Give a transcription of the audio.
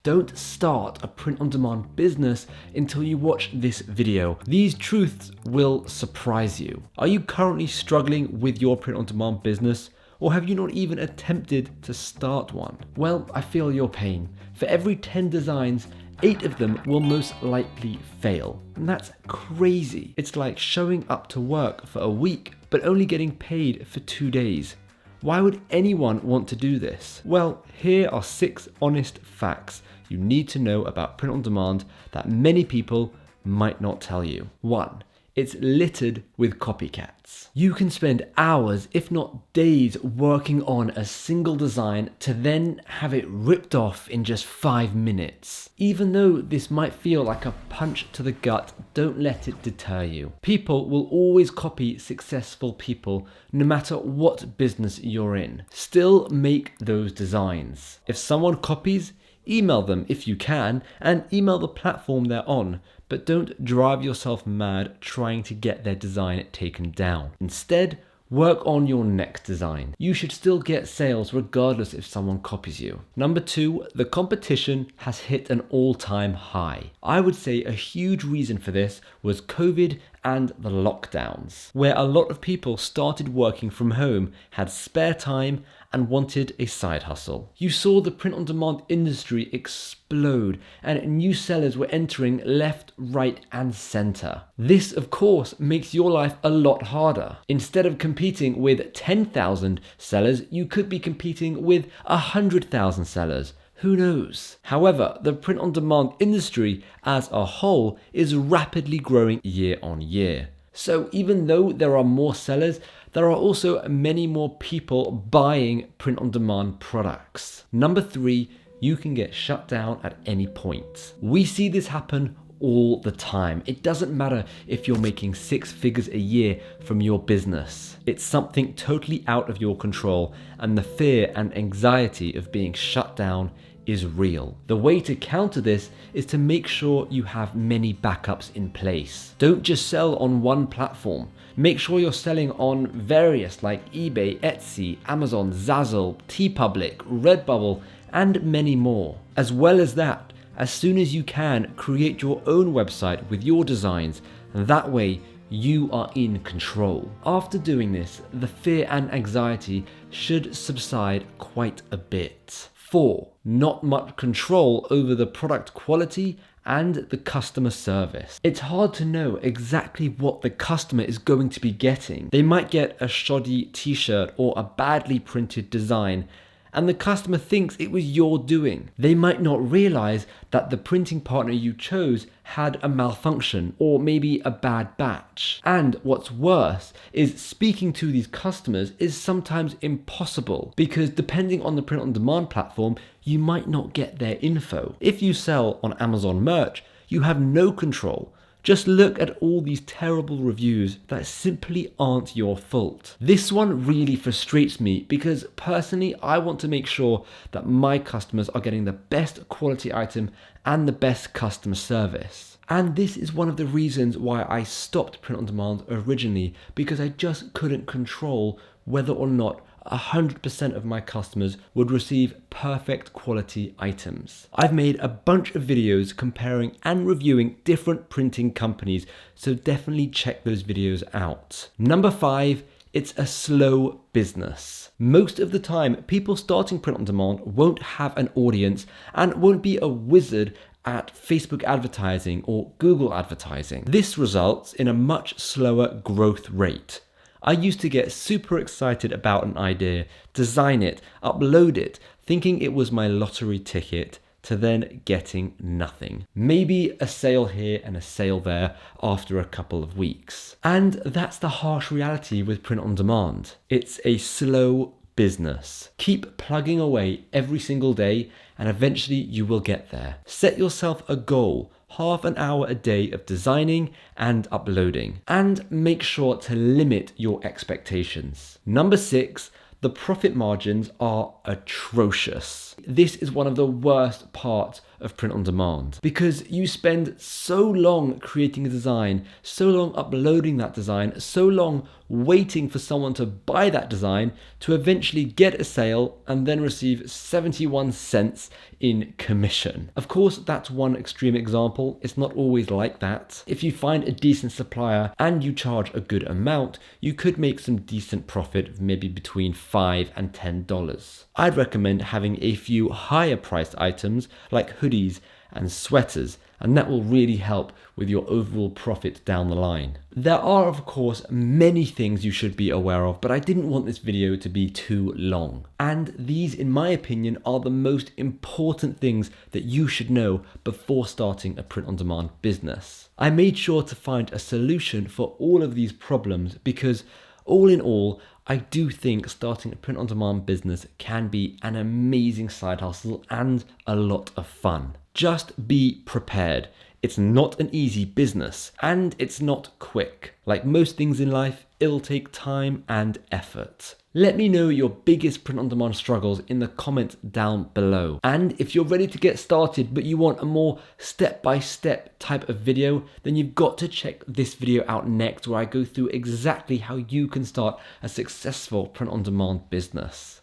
Don't start a print-on-demand business until you watch this video. These truths will surprise you. Are you currently struggling with your print-on-demand business? Or have you not even attempted to start one? Well, I feel your pain. For every 10 designs, 8 of them will most likely fail. And that's crazy. It's like showing up to work for a week, but only getting paid for 2 days. Why would anyone want to do this? Well, here are 6 honest facts you need to know about print on demand that many people might not tell you. 1. It's littered with copycats. You can spend hours, if not days, working on a single design to then have it ripped off in just 5 minutes. Even though this might feel like a punch to the gut, don't let it deter you. People will always copy successful people, no matter what business you're in. Still make those designs. If someone copies, email them if you can, and email the platform they're on, but don't drive yourself mad trying to get their design taken down. Instead, work on your next design. You should still get sales regardless if someone copies you. Number 2, the competition has hit an all-time high. I would say a huge reason for this was COVID and the lockdowns, where a lot of people started working from home, had spare time, and wanted a side hustle. You saw the print-on-demand industry explode, and new sellers were entering left, right, and center. This, of course, makes your life a lot harder. Instead of competing with 10,000 sellers, you could be competing with 100,000 sellers. Who knows? However, the print-on-demand industry as a whole is rapidly growing year on year. So even though there are more sellers, there are also many more people buying print-on-demand products. Number 3, you can get shut down at any point. We see this happen all the time. It doesn't matter if you're making 6 figures a year from your business. It's something totally out of your control, and the fear and anxiety of being shut down is real. The way to counter this is to make sure you have many backups in place. Don't just sell on one platform. Make sure you're selling on various like eBay, Etsy, Amazon, Zazzle, TeePublic, Redbubble, and many more. As well as that, as soon as you can, create your own website with your designs, and that way you are in control. After doing this, the fear and anxiety should subside quite a bit. 4. Not much control over the product quality and the customer service. It's hard to know exactly what the customer is going to be getting. They might get a shoddy t-shirt or a badly printed design, and the customer thinks it was your doing. They might not realize that the printing partner you chose had a malfunction or maybe a bad batch. And what's worse is speaking to these customers is sometimes impossible because depending on the print-on-demand platform, you might not get their info. If you sell on Amazon merch, you have no control. Just look at all these terrible reviews that simply aren't your fault. This one really frustrates me because personally, I want to make sure that my customers are getting the best quality item and the best customer service. And this is one of the reasons why I stopped print on demand originally, because I just couldn't control whether or not 100% of my customers would receive perfect quality items. I've made a bunch of videos comparing and reviewing different printing companies, so definitely check those videos out. Number 5, it's a slow business. Most of the time, people starting print on demand won't have an audience and won't be a wizard at Facebook advertising or Google advertising. This results in a much slower growth rate. I used to get super excited about an idea, design it, upload it, thinking it was my lottery ticket, to then getting nothing. Maybe a sale here and a sale there after a couple of weeks. And that's the harsh reality with print on demand. It's a slow business. Keep plugging away every single day and eventually you will get there. Set yourself a goal. Half an hour a day of designing and uploading, and make sure to limit your expectations. Number 6, the profit margins are atrocious. this is one of the worst parts of print on demand, because you spend so long creating a design, so long uploading that design, so long waiting for someone to buy that design to eventually get a sale and then receive 71 cents in commission. Of course, that's one extreme example. It's not always like that. If you find a decent supplier and you charge a good amount, you could make some decent profit, maybe between $5 and $10. I'd recommend having a few higher priced items like hoodies and sweaters, and that will really help with your overall profit down the line. There are, of course, many things you should be aware of, but I didn't want this video to be too long. And these, in my opinion, are the most important things that you should know before starting a print-on-demand business. I made sure to find a solution for all of these problems because, all in all, I do think starting a print-on-demand business can be an amazing side hustle and a lot of fun. Just be prepared. It's not an easy business and it's not quick. Like most things in life, it'll take time and effort. Let me know your biggest print-on-demand struggles in the comments down below. And if you're ready to get started but you want a more step-by-step type of video, then you've got to check this video out next, where I go through exactly how you can start a successful print-on-demand business.